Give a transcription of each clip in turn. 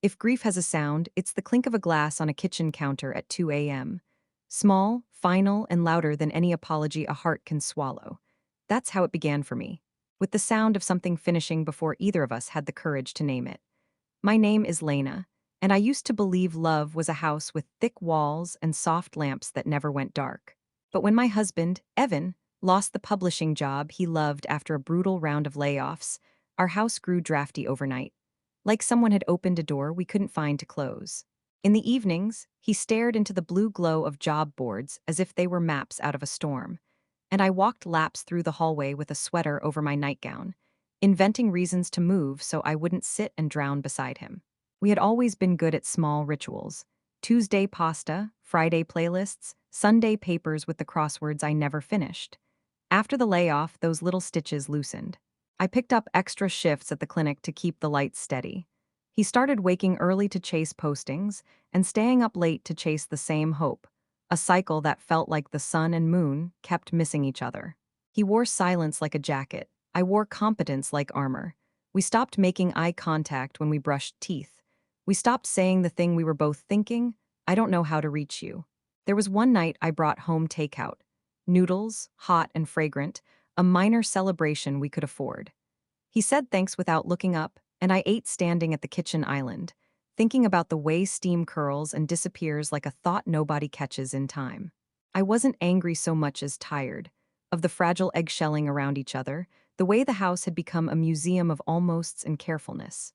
If grief has a sound, it's the clink of a glass on a kitchen counter at 2 a.m. Small, final, and louder than any apology a heart can swallow. That's how it began for me, with the sound of something finishing before either of us had the courage to name it. My name is Lena, and I used to believe love was a house with thick walls and soft lamps that never went dark. But when my husband, Evan, lost the publishing job he loved after a brutal round of layoffs, our house grew drafty overnight, like someone had opened a door we couldn't find to close. In the evenings, he stared into the blue glow of job boards as if they were maps out of a storm, and I walked laps through the hallway with a sweater over my nightgown, inventing reasons to move so I wouldn't sit and drown beside him. We had always been good at small rituals: Tuesday pasta, Friday playlists, Sunday papers with the crosswords I never finished. After the layoff, those little stitches loosened. I picked up extra shifts at the clinic to keep the lights steady. He started waking early to chase postings and staying up late to chase the same hope, a cycle that felt like the sun and moon kept missing each other. He wore silence like a jacket. I wore competence like armor. We stopped making eye contact when we brushed teeth. We stopped saying the thing we were both thinking: I don't know how to reach you. There was one night I brought home takeout. Noodles, hot and fragrant, a minor celebration we could afford. He said thanks without looking up, and I ate standing at the kitchen island, thinking about the way steam curls and disappears like a thought nobody catches in time. I wasn't angry so much as tired, of the fragile eggshelling around each other, the way the house had become a museum of almosts and carefulness.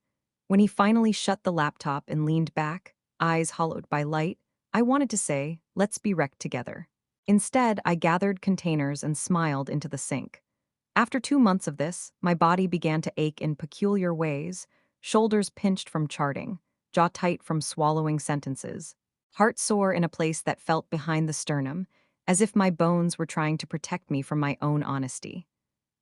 When he finally shut the laptop and leaned back, eyes hollowed by light, I wanted to say, let's be wrecked together. Instead, I gathered containers and smiled into the sink. After 2 months of this, my body began to ache in peculiar ways: shoulders pinched from charting, jaw tight from swallowing sentences, heart sore in a place that felt behind the sternum, as if my bones were trying to protect me from my own honesty.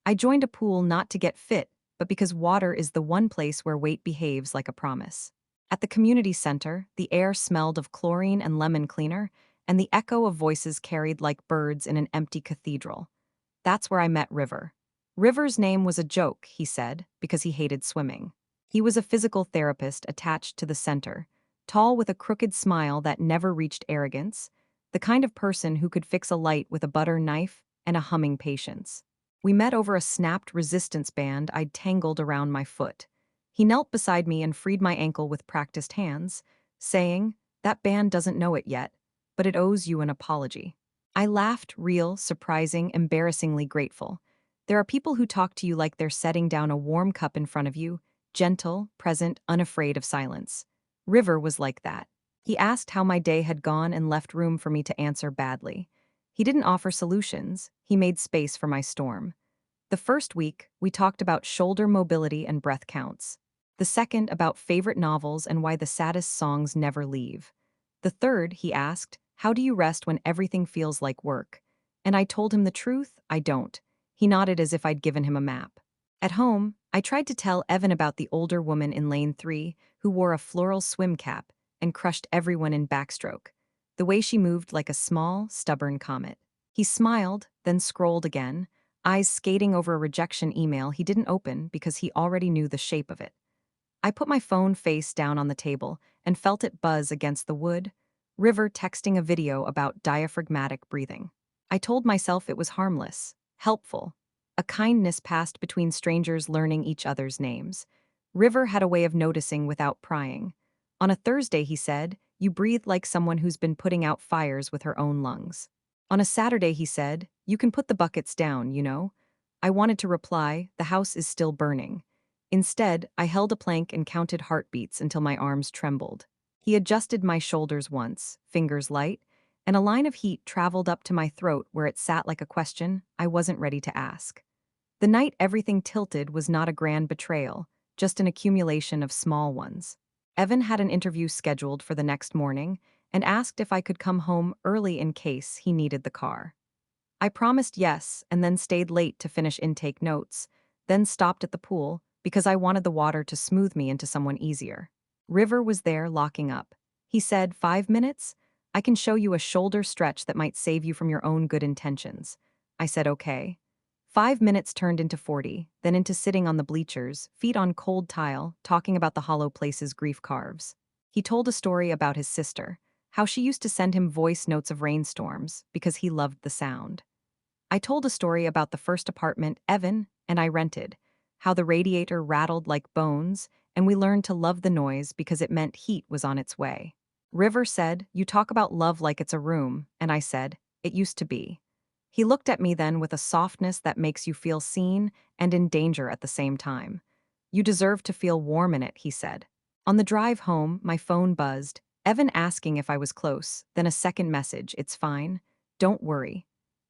I joined a pool not to get fit, but because water is the one place where weight behaves like a promise. At the community center, the air smelled of chlorine and lemon cleaner, and the echo of voices carried like birds in an empty cathedral. That's where I met River. River's name was a joke, he said, because he hated swimming. He was a physical therapist attached to the center, tall with a crooked smile that never reached arrogance, the kind of person who could fix a light with a butter knife and a humming patience. We met over a snapped resistance band I'd tangled around my foot. He knelt beside me and freed my ankle with practiced hands, saying, "That band doesn't know it yet, but it owes you an apology." I laughed, real, surprising, embarrassingly grateful. There are people who talk to you like they're setting down a warm cup in front of you, gentle, present, unafraid of silence. River was like that. He asked how my day had gone and left room for me to answer badly. He didn't offer solutions, he made space for my storm. The first week, we talked about shoulder mobility and breath counts. The second, about favorite novels and why the saddest songs never leave. The third, he asked, how do you rest when everything feels like work? And I told him the truth: I don't. He nodded as if I'd given him a map. At home, I tried to tell Evan about the older woman in lane 3 who wore a floral swim cap and crushed everyone in backstroke, the way she moved like a small, stubborn comet. He smiled, then scrolled again, eyes skating over a rejection email he didn't open because he already knew the shape of it. I put my phone face down on the table and felt it buzz against the wood. River texting a video about diaphragmatic breathing. I told myself it was harmless, helpful, a kindness passed between strangers learning each other's names. River had a way of noticing without prying. On a Thursday, he said, "You breathe like someone who's been putting out fires with her own lungs." On a Saturday, he said, "You can put the buckets down, you know." I wanted to reply, "The house is still burning." Instead, I held a plank and counted heartbeats until my arms trembled. He adjusted my shoulders once, fingers light, and a line of heat traveled up to my throat where it sat like a question I wasn't ready to ask. The night everything tilted was not a grand betrayal, just an accumulation of small ones. Evan had an interview scheduled for the next morning and asked if I could come home early in case he needed the car. I promised yes and then stayed late to finish intake notes, then stopped at the pool because I wanted the water to smooth me into someone easier. River was there locking up. He said, 5 minutes? I can show you a shoulder stretch that might save you from your own good intentions. I said, okay. 5 minutes turned into 40, then into sitting on the bleachers, feet on cold tile, talking about the hollow places grief carves. He told a story about his sister, how she used to send him voice notes of rainstorms because he loved the sound. I told a story about the first apartment Evan and I rented, how the radiator rattled like bones, and we learned to love the noise because it meant heat was on its way. River said, "You talk about love like it's a room," and I said, "It used to be." He looked at me then with a softness that makes you feel seen and in danger at the same time. "You deserve to feel warm in it," he said. On the drive home, my phone buzzed, Evan asking if I was close, then a second message, "It's fine. Don't worry."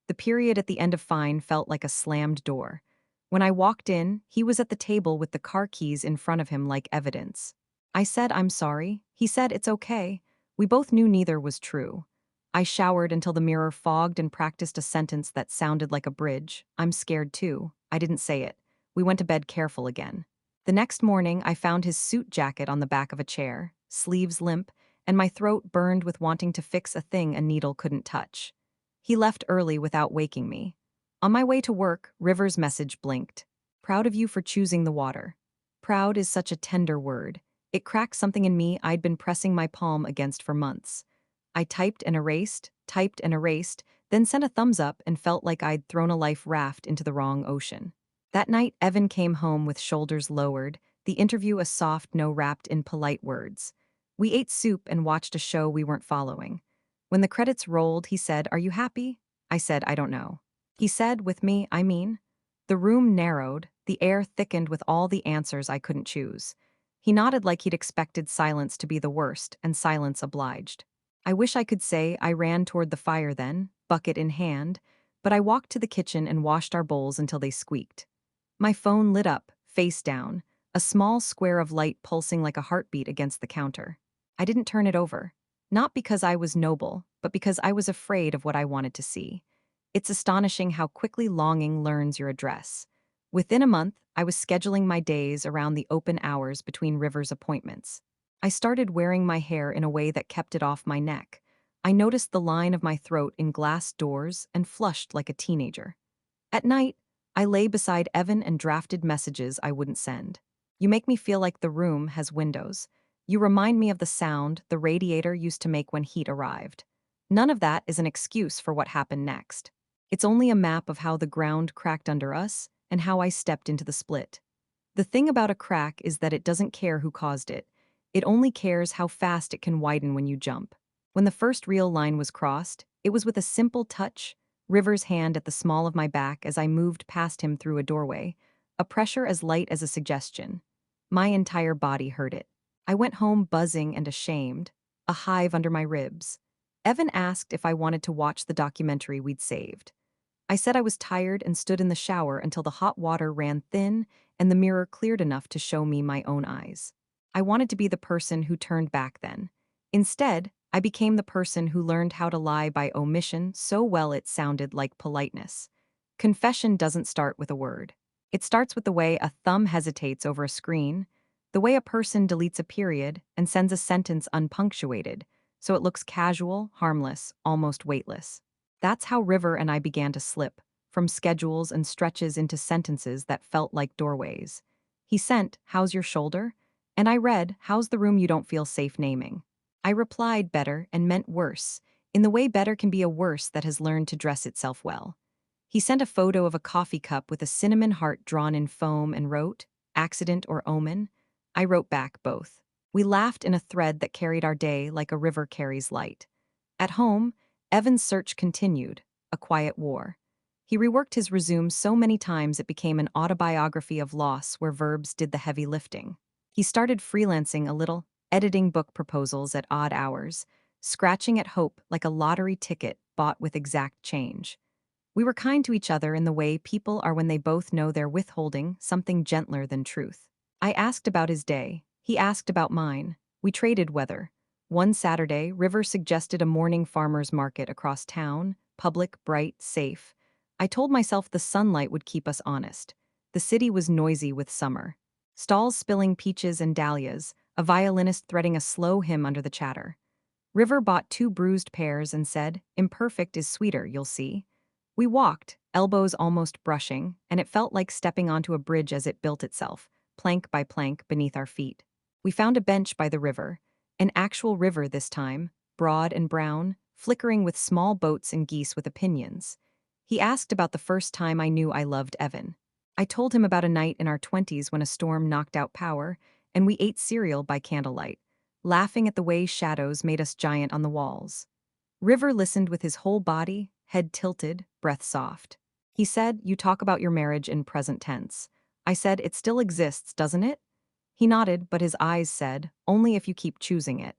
The period at the end of fine felt like a slammed door. When I walked in, he was at the table with the car keys in front of him like evidence. I said, "I'm sorry." He said, "It's okay." We both knew neither was true. I showered until the mirror fogged and practiced a sentence that sounded like a bridge. "I'm scared too." I didn't say it. We went to bed careful again. The next morning, I found his suit jacket on the back of a chair, sleeves limp, and my throat burned with wanting to fix a thing a needle couldn't touch. He left early without waking me. On my way to work, River's message blinked. "Proud of you for choosing the water." Proud is such a tender word. It cracked something in me I'd been pressing my palm against for months. I typed and erased, then sent a thumbs up and felt like I'd thrown a life raft into the wrong ocean. That night, Evan came home with shoulders lowered, the interview a soft no wrapped in polite words. We ate soup and watched a show we weren't following. When the credits rolled, he said, "Are you happy?" I said, "I don't know." He said, "With me, I mean." The room narrowed, the air thickened with all the answers I couldn't choose. He nodded like he'd expected silence to be the worst, and silence obliged. I wish I could say I ran toward the fire then, bucket in hand, but I walked to the kitchen and washed our bowls until they squeaked. My phone lit up, face down, a small square of light pulsing like a heartbeat against the counter. I didn't turn it over. Not because I was noble, but because I was afraid of what I wanted to see. It's astonishing how quickly longing learns your address. Within a month, I was scheduling my days around the open hours between River's appointments. I started wearing my hair in a way that kept it off my neck. I noticed the line of my throat in glass doors and flushed like a teenager. At night, I lay beside Evan and drafted messages I wouldn't send. "You make me feel like the room has windows. You remind me of the sound the radiator used to make when heat arrived." None of that is an excuse for what happened next. It's only a map of how the ground cracked under us and how I stepped into the split. The thing about a crack is that it doesn't care who caused it. It only cares how fast it can widen when you jump. When the first real line was crossed, it was with a simple touch, River's hand at the small of my back as I moved past him through a doorway, a pressure as light as a suggestion. My entire body heard it. I went home buzzing and ashamed, a hive under my ribs. Evan asked if I wanted to watch the documentary we'd saved. I said I was tired and stood in the shower until the hot water ran thin and the mirror cleared enough to show me my own eyes. I wanted to be the person who turned back then. Instead, I became the person who learned how to lie by omission so well it sounded like politeness. Confession doesn't start with a word. It starts with the way a thumb hesitates over a screen, the way a person deletes a period and sends a sentence unpunctuated, so it looks casual, harmless, almost weightless. That's how River and I began to slip, from schedules and stretches into sentences that felt like doorways. He sent, "How's your shoulder?" And I read, "How's the room you don't feel safe naming?" I replied better and meant worse, in the way better can be a worse that has learned to dress itself well. He sent a photo of a coffee cup with a cinnamon heart drawn in foam and wrote, "Accident or omen?" I wrote back both. We laughed in a thread that carried our day like a river carries light. At home, Evan's search continued, a quiet war. He reworked his resume so many times it became an autobiography of loss where verbs did the heavy lifting. He started freelancing a little, editing book proposals at odd hours, scratching at hope like a lottery ticket bought with exact change. We were kind to each other in the way people are when they both know they're withholding something gentler than truth. I asked about his day. He asked about mine. We traded weather. One Saturday, River suggested a morning farmer's market across town, public, bright, safe. I told myself the sunlight would keep us honest. The city was noisy with summer. Stalls spilling peaches and dahlias, a violinist threading a slow hymn under the chatter. River bought 2 bruised pears and said, "Imperfect is sweeter, you'll see." We walked, elbows almost brushing, and it felt like stepping onto a bridge as it built itself, plank by plank beneath our feet. We found a bench by the river, an actual river this time, broad and brown, flickering with small boats and geese with opinions. He asked about the first time I knew I loved Evan. I told him about a night in our 20s when a storm knocked out power, and we ate cereal by candlelight, laughing at the way shadows made us giant on the walls. River listened with his whole body, head tilted, breath soft. He said, "You talk about your marriage in present tense." I said, "It still exists, doesn't it?" He nodded, but his eyes said, "Only if you keep choosing it."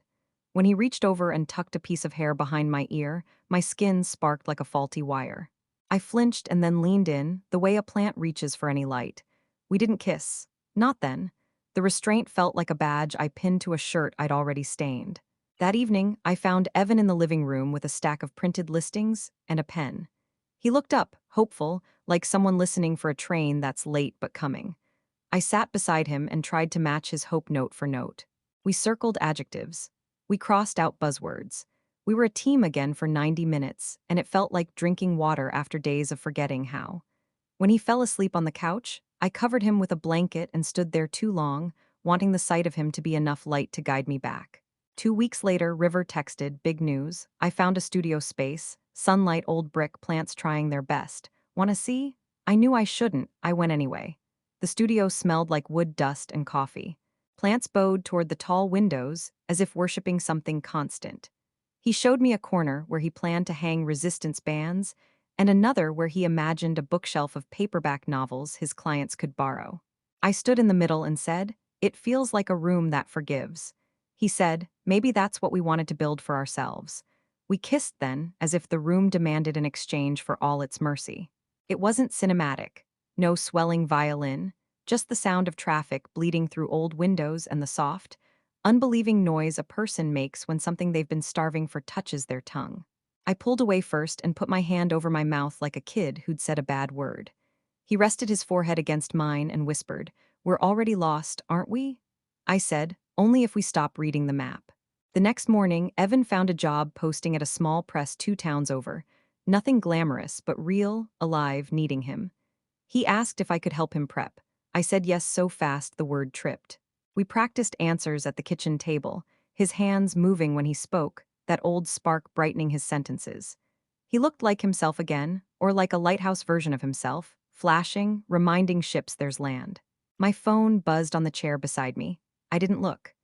When he reached over and tucked a piece of hair behind my ear, my skin sparked like a faulty wire. I flinched and then leaned in, the way a plant reaches for any light. We didn't kiss. Not then. The restraint felt like a badge I pinned to a shirt I'd already stained. That evening, I found Evan in the living room with a stack of printed listings and a pen. He looked up, hopeful, like someone listening for a train that's late but coming. I sat beside him and tried to match his hope note for note. We circled adjectives. We crossed out buzzwords. We were a team again for 90 minutes, and it felt like drinking water after days of forgetting how. When he fell asleep on the couch, I covered him with a blanket and stood there too long, wanting the sight of him to be enough light to guide me back. 2 weeks later, River texted, "Big news. I found a studio space. Sunlight, old brick, plants trying their best. Wanna see?" I knew I shouldn't. I went anyway. The studio smelled like wood dust and coffee. Plants bowed toward the tall windows, as if worshipping something constant. He showed me a corner where he planned to hang resistance bands, and another where he imagined a bookshelf of paperback novels his clients could borrow. I stood in the middle and said, "It feels like a room that forgives." He said, "Maybe that's what we wanted to build for ourselves." We kissed then, as if the room demanded an exchange for all its mercy. It wasn't cinematic. No swelling violin, just the sound of traffic bleeding through old windows and the soft, unbelieving noise a person makes when something they've been starving for touches their tongue. I pulled away first and put my hand over my mouth like a kid who'd said a bad word. He rested his forehead against mine and whispered, "We're already lost, aren't we?" I said, "Only if we stop reading the map." The next morning, Evan found a job posting at a small press 2 towns over. Nothing glamorous, but real, alive, needing him. He asked if I could help him prep. I said yes so fast the word tripped. We practiced answers at the kitchen table, his hands moving when he spoke, that old spark brightening his sentences. He looked like himself again, or like a lighthouse version of himself, flashing, reminding ships there's land. My phone buzzed on the chair beside me. I didn't look.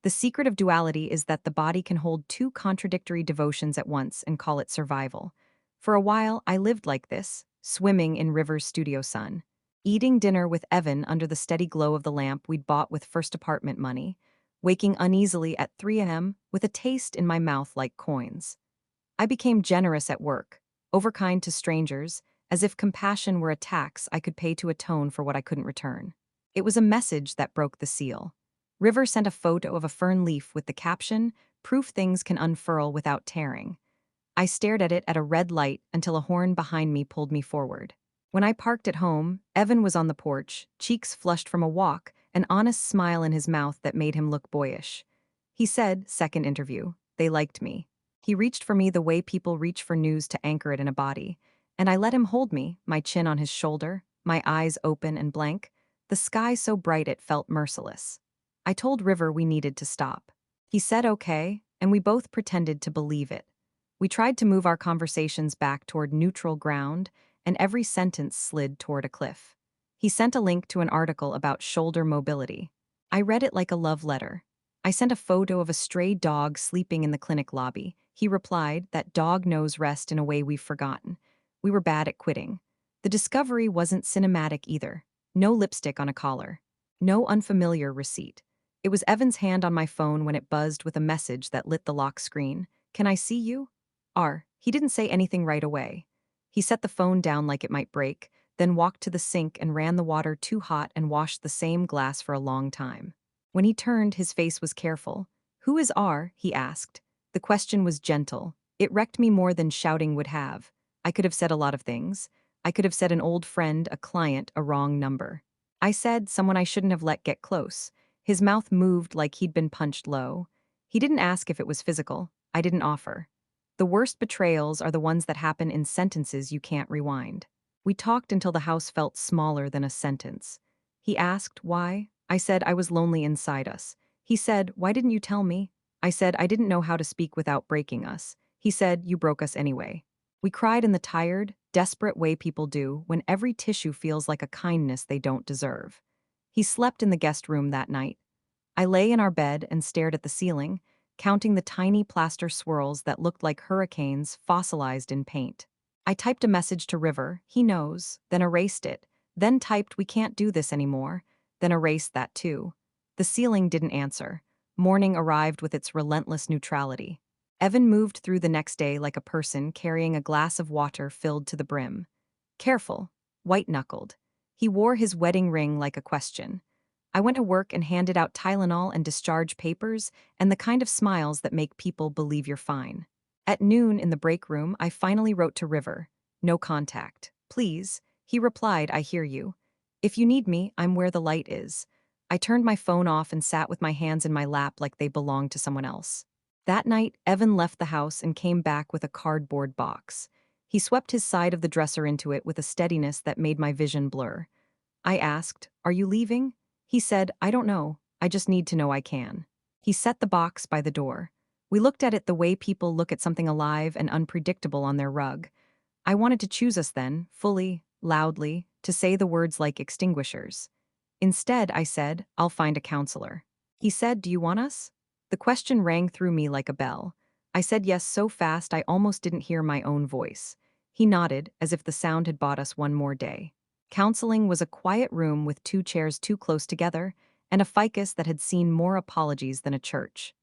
The secret of duality is that the body can hold two contradictory devotions at once and call it survival. For a while, I lived like this, swimming in River's studio sun, eating dinner with Evan under the steady glow of the lamp we'd bought with first apartment money, waking uneasily at 3 a.m. with a taste in my mouth like coins. I became generous at work, overkind to strangers, as if compassion were a tax I could pay to atone for what I couldn't return. It was a message that broke the seal. River sent a photo of a fern leaf with the caption, "Proof things can unfurl without tearing." I stared at it at a red light until a horn behind me pulled me forward. When I parked at home, Evan was on the porch, cheeks flushed from a walk, an honest smile in his mouth that made him look boyish. He said, second interview, "They liked me." He reached for me the way people reach for news to anchor it in a body, and I let him hold me, my chin on his shoulder, my eyes open and blank, the sky so bright it felt merciless. I told River we needed to stop. He said okay, and we both pretended to believe it. We tried to move our conversations back toward neutral ground, and every sentence slid toward a cliff. He sent a link to an article about shoulder mobility. I read it like a love letter. I sent a photo of a stray dog sleeping in the clinic lobby. He replied, "That dog knows rest in a way we've forgotten." We were bad at quitting. The discovery wasn't cinematic either. No lipstick on a collar. No unfamiliar receipt. It was Evan's hand on my phone when it buzzed with a message that lit the lock screen. "Can I see you?" He didn't say anything right away. He set the phone down like it might break, then walked to the sink and ran the water too hot and washed the same glass for a long time. When he turned, his face was careful. "Who is R?" he asked. The question was gentle. It wrecked me more than shouting would have. I could have said a lot of things. I could have said an old friend, a client, a wrong number. I said someone I shouldn't have let get close. His mouth moved like he'd been punched low. He didn't ask if it was physical. I didn't offer. The worst betrayals are the ones that happen in sentences you can't rewind. We talked until the house felt smaller than a sentence. He asked why. I said I was lonely inside us. He said, "Why didn't you tell me?" I said I didn't know how to speak without breaking us. He said, "You broke us anyway." We cried in the tired, desperate way people do when every tissue feels like a kindness they don't deserve. He slept in the guest room that night. I lay in our bed and stared at the ceiling, counting the tiny plaster swirls that looked like hurricanes fossilized in paint. I typed a message to River, he knows, then erased it, then typed we can't do this anymore, then erased that too. The ceiling didn't answer. Morning arrived with its relentless neutrality. Evan moved through the next day like a person carrying a glass of water filled to the brim. Careful, white-knuckled. He wore his wedding ring like a question. I went to work and handed out Tylenol and discharge papers and the kind of smiles that make people believe you're fine. At noon in the break room, I finally wrote to River. No contact. Please. He replied, I hear you. If you need me, I'm where the light is. I turned my phone off and sat with my hands in my lap like they belonged to someone else. That night, Evan left the house and came back with a cardboard box. He swept his side of the dresser into it with a steadiness that made my vision blur. I asked, Are you leaving? He said, I don't know. I just need to know I can. He set the box by the door. We looked at it the way people look at something alive and unpredictable on their rug. I wanted to choose us then, fully, loudly, to say the words like extinguishers. Instead, I said, I'll find a counselor. He said, Do you want us? The question rang through me like a bell. I said yes so fast I almost didn't hear my own voice. He nodded, as if the sound had bought us one more day. Counseling was a quiet room with two chairs too close together and a ficus that had seen more apologies than a church.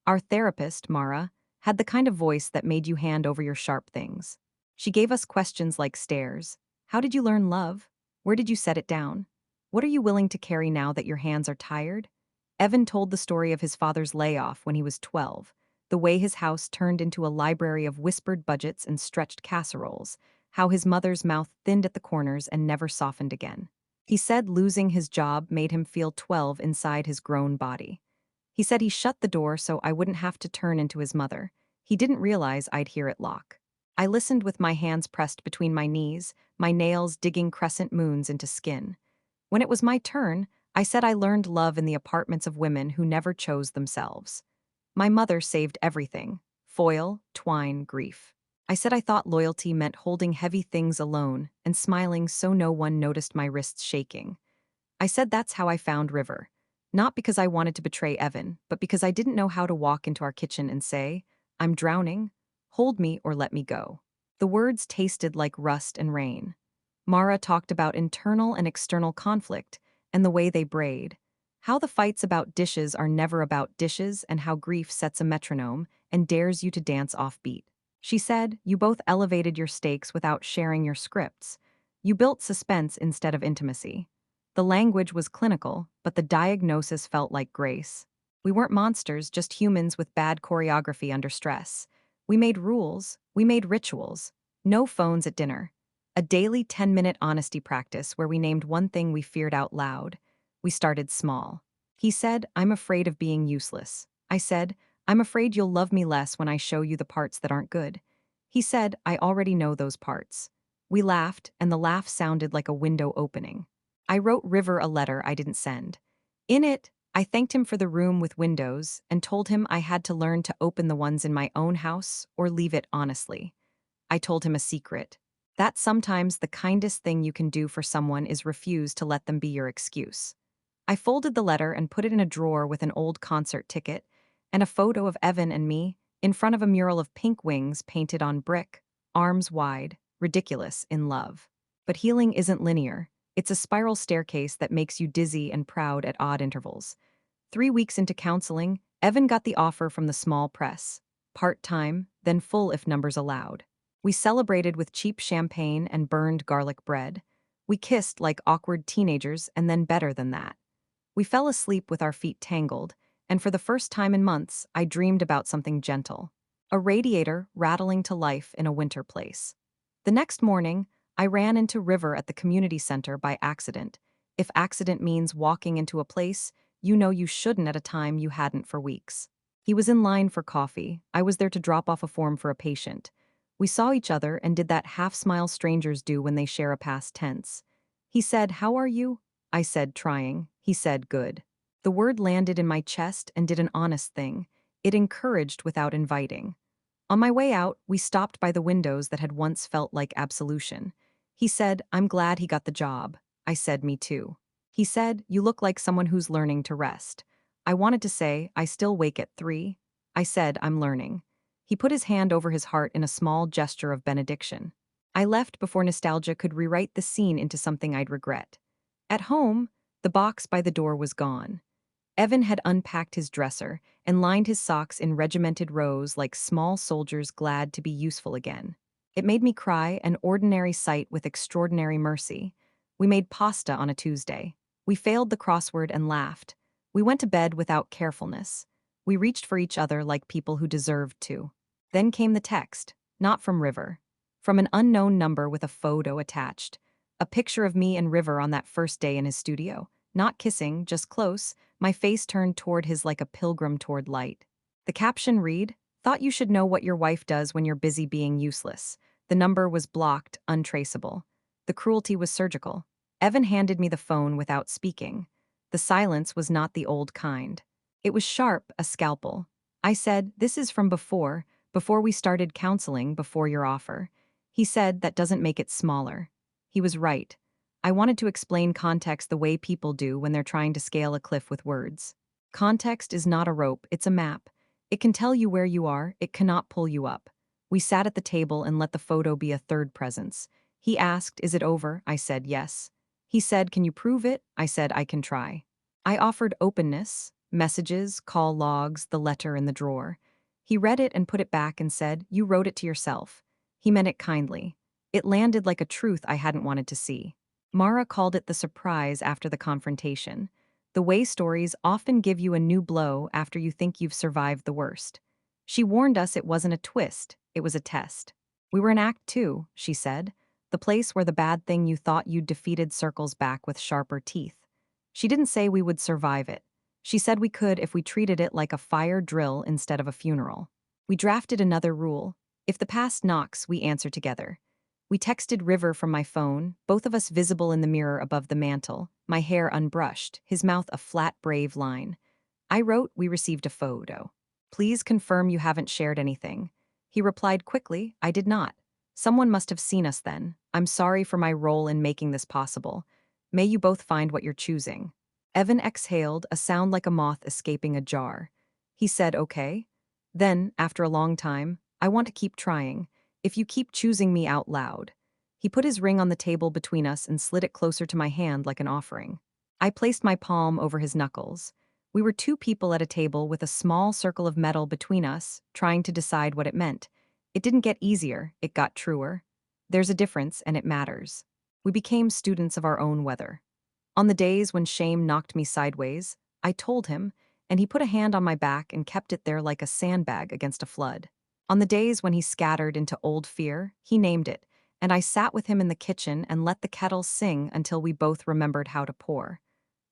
Our therapist, Mara, had the kind of voice that made you hand over your sharp things. She gave us questions like stares. How did you learn love? Where did you set it down? What are you willing to carry now that your hands are tired? Evan told the story of his father's layoff when he was 12, the way his house turned into a library of whispered budgets and stretched casseroles, how his mother's mouth thinned at the corners and never softened again. He said losing his job made him feel 12 inside his grown body. He said he shut the door so I wouldn't have to turn into his mother. He didn't realize I'd hear it lock. I listened with my hands pressed between my knees, my nails digging crescent moons into skin. When it was my turn, I said I learned love in the apartments of women who never chose themselves. My mother saved everything: foil, twine, grief. I said I thought loyalty meant holding heavy things alone and smiling so no one noticed my wrists shaking. I said that's how I found River. Not because I wanted to betray Evan, but because I didn't know how to walk into our kitchen and say, I'm drowning, hold me or let me go. The words tasted like rust and rain. Mara talked about internal and external conflict and the way they braid, how the fights about dishes are never about dishes and how grief sets a metronome and dares you to dance offbeat. She said, you both elevated your stakes without sharing your scripts. You built suspense instead of intimacy. The language was clinical, but the diagnosis felt like grace. We weren't monsters, just humans with bad choreography under stress. We made rules, we made rituals. No phones at dinner. A daily 10-minute honesty practice where we named one thing we feared out loud. We started small. He said, I'm afraid of being useless. I said, I'm afraid you'll love me less when I show you the parts that aren't good. He said, I already know those parts. We laughed, and the laugh sounded like a window opening. I wrote River a letter I didn't send. In it, I thanked him for the room with windows and told him I had to learn to open the ones in my own house or leave it honestly. I told him a secret. That sometimes the kindest thing you can do for someone is refuse to let them be your excuse. I folded the letter and put it in a drawer with an old concert ticket and a photo of Evan and me in front of a mural of pink wings painted on brick, arms wide, ridiculous in love. But healing isn't linear. It's a spiral staircase that makes you dizzy and proud at odd intervals. 3 weeks into counseling, Evan got the offer from the small press. Part-time, then full if numbers allowed. We celebrated with cheap champagne and burned garlic bread. We kissed like awkward teenagers and then better than that. We fell asleep with our feet tangled, and for the first time in months, I dreamed about something gentle. A radiator rattling to life in a winter place. The next morning, I ran into River at the community center by accident. If accident means walking into a place, you know you shouldn't at a time you hadn't for weeks. He was in line for coffee. I was there to drop off a form for a patient. We saw each other and did that half-smile strangers do when they share a past tense. He said, "How are you?" I said, trying. He said, "Good." The word landed in my chest and did an honest thing. It encouraged without inviting. On my way out, we stopped by the windows that had once felt like absolution. He said, "I'm glad he got the job." I said, "Me too." He said, "You look like someone who's learning to rest." I wanted to say, "I still wake at 3." I said, "I'm learning." He put his hand over his heart in a small gesture of benediction. I left before nostalgia could rewrite the scene into something I'd regret. At home, the box by the door was gone. Evan had unpacked his dresser and lined his socks in regimented rows like small soldiers glad to be useful again. It made me cry, an ordinary sight with extraordinary mercy. We made pasta on a Tuesday. We failed the crossword and laughed. We went to bed without carefulness. We reached for each other like people who deserved to. Then came the text, not from River. From an unknown number with a photo attached. A picture of me and River on that first day in his studio. Not kissing, just close, my face turned toward his like a pilgrim toward light. The caption read, "Thought you should know what your wife does when you're busy being useless." The number was blocked, untraceable. The cruelty was surgical. Evan handed me the phone without speaking. The silence was not the old kind. It was sharp, a scalpel. I said, "This is from before we started counseling, before your offer." He said, "That doesn't make it smaller." He was right. I wanted to explain context the way people do when they're trying to scale a cliff with words. Context is not a rope, it's a map. It can tell you where you are, it cannot pull you up. We sat at the table and let the photo be a third presence. He asked, "Is it over?" I said, "Yes." He said, "Can you prove it?" I said, "I can try." I offered openness, messages, call logs, the letter in the drawer. He read it and put it back and said, "You wrote it to yourself." He meant it kindly. It landed like a truth I hadn't wanted to see. Mara called it the surprise after the confrontation. The way stories often give you a new blow after you think you've survived the worst. She warned us it wasn't a twist, it was a test. We were in Act 2, she said, the place where the bad thing you thought you'd defeated circles back with sharper teeth. She didn't say we would survive it. She said we could if we treated it like a fire drill instead of a funeral. We drafted another rule. If the past knocks, we answer together. We texted River from my phone, both of us visible in the mirror above the mantel, my hair unbrushed, his mouth a flat, brave line. I wrote, "We received a photo. Please confirm you haven't shared anything." He replied quickly, "I did not. Someone must have seen us then. I'm sorry for my role in making this possible. May you both find what you're choosing." Evan exhaled, a sound like a moth escaping a jar. He said, "Okay." Then, after a long time, "I want to keep trying. If you keep choosing me out loud." He put his ring on the table between us and slid it closer to my hand like an offering. I placed my palm over his knuckles. We were two people at a table with a small circle of metal between us, trying to decide what it meant. It didn't get easier, it got truer. There's a difference, and it matters. We became students of our own weather. On the days when shame knocked me sideways, I told him, and he put a hand on my back and kept it there like a sandbag against a flood. On the days when he scattered into old fear, he named it, and I sat with him in the kitchen and let the kettle sing until we both remembered how to pour.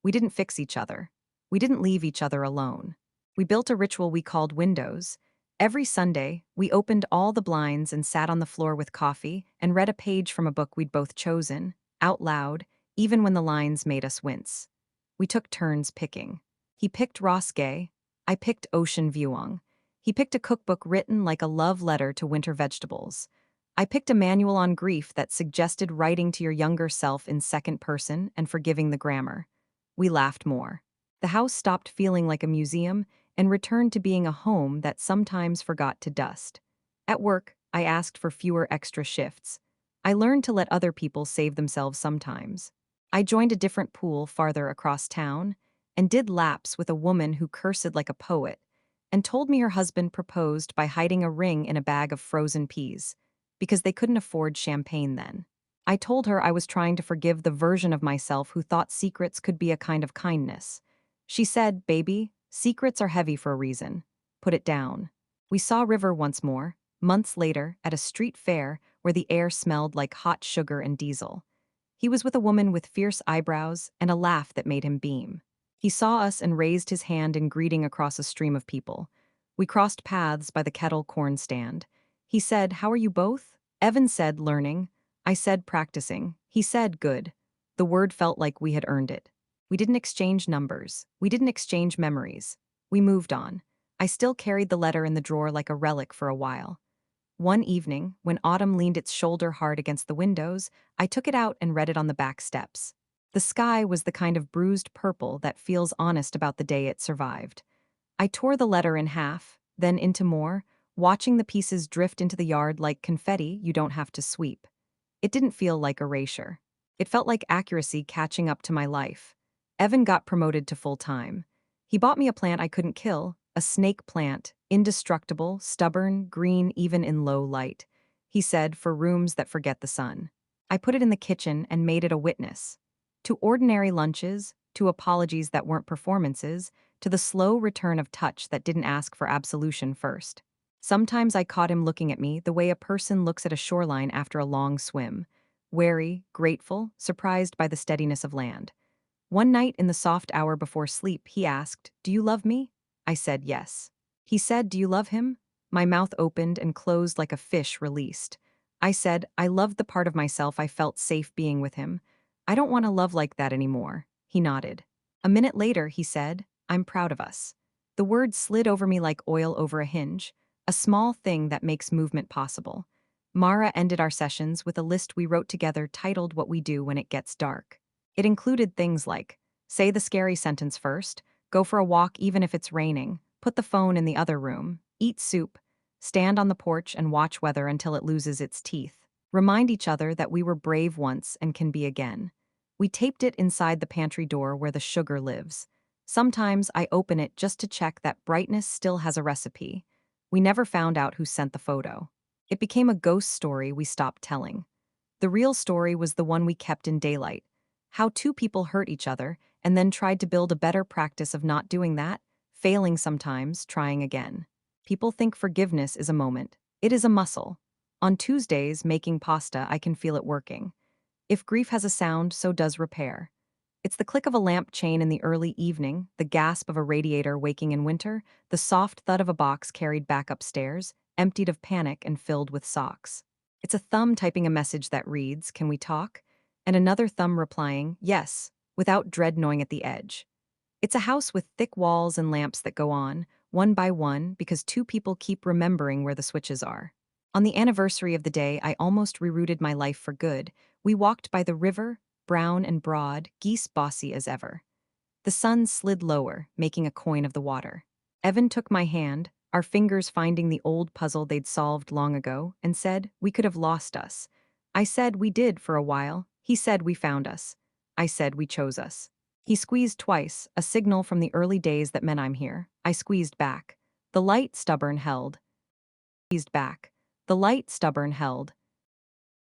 We didn't fix each other. We didn't leave each other alone. We built a ritual we called Windows. Every Sunday, we opened all the blinds and sat on the floor with coffee and read a page from a book we'd both chosen, out loud, even when the lines made us wince. We took turns picking. He picked Ross Gay. I picked Ocean Vuong. He picked a cookbook written like a love letter to winter vegetables. I picked a manual on grief that suggested writing to your younger self in second person and forgiving the grammar. We laughed more. The house stopped feeling like a museum and returned to being a home that sometimes forgot to dust. At work, I asked for fewer extra shifts. I learned to let other people save themselves sometimes. I joined a different pool farther across town and did laps with a woman who cursed like a poet and told me her husband proposed by hiding a ring in a bag of frozen peas because they couldn't afford champagne then. I told her I was trying to forgive the version of myself who thought secrets could be a kind of kindness. She said, "Baby, secrets are heavy for a reason. Put it down." We saw River once more, months later, at a street fair where the air smelled like hot sugar and diesel. He was with a woman with fierce eyebrows and a laugh that made him beam. He saw us and raised his hand in greeting across a stream of people. We crossed paths by the kettle corn stand. He said, "How are you both?" Evan said, "Learning." I said, "Practicing." He said, "Good." The word felt like we had earned it. We didn't exchange numbers. We didn't exchange memories. We moved on. I still carried the letter in the drawer like a relic for a while. One evening, when autumn leaned its shoulder hard against the windows, I took it out and read it on the back steps. The sky was the kind of bruised purple that feels honest about the day it survived. I tore the letter in half, then into more, watching the pieces drift into the yard like confetti you don't have to sweep. It didn't feel like erasure. It felt like accuracy catching up to my life. Evan got promoted to full time. He bought me a plant I couldn't kill, a snake plant, indestructible, stubborn, green even in low light. He said, for rooms that forget the sun. I put it in the kitchen and made it a witness. To ordinary lunches, to apologies that weren't performances, to the slow return of touch that didn't ask for absolution first. Sometimes I caught him looking at me the way a person looks at a shoreline after a long swim, wary, grateful, surprised by the steadiness of land. One night in the soft hour before sleep, he asked, "Do you love me?" I said yes. He said, "Do you love him?" My mouth opened and closed like a fish released. I said, "I loved the part of myself I felt safe being with him. I don't want to love like that anymore." He nodded. A minute later, he said, "I'm proud of us." The word slid over me like oil over a hinge, a small thing that makes movement possible. Mara ended our sessions with a list we wrote together titled What We Do When It Gets Dark. It included things like, say the scary sentence first, go for a walk even if it's raining, put the phone in the other room, eat soup, stand on the porch and watch weather until it loses its teeth. Remind each other that we were brave once and can be again. We taped it inside the pantry door where the sugar lives. Sometimes I open it just to check that brightness still has a recipe. We never found out who sent the photo. It became a ghost story we stopped telling. The real story was the one we kept in daylight. How two people hurt each other and then tried to build a better practice of not doing that, failing sometimes, trying again. People think forgiveness is a moment. It is a muscle. On Tuesdays, making pasta, I can feel it working. If grief has a sound, so does repair. It's the click of a lamp chain in the early evening, the gasp of a radiator waking in winter, the soft thud of a box carried back upstairs, emptied of panic and filled with socks. It's a thumb typing a message that reads, "Can we talk?" And another thumb replying, "Yes," without dread gnawing at the edge. It's a house with thick walls and lamps that go on, one by one, because two people keep remembering where the switches are. On the anniversary of the day I almost rerouted my life for good, we walked by the river, brown and broad, geese bossy as ever. The sun slid lower, making a coin of the water. Evan took my hand, our fingers finding the old puzzle they'd solved long ago, and said, "We could have lost us." I said, "We did for a while." He said, "We found us." I said, "We chose us." He squeezed twice, a signal from the early days that meant I'm here. I squeezed back. The light stubborn held. Squeezed back. The light stubborn held.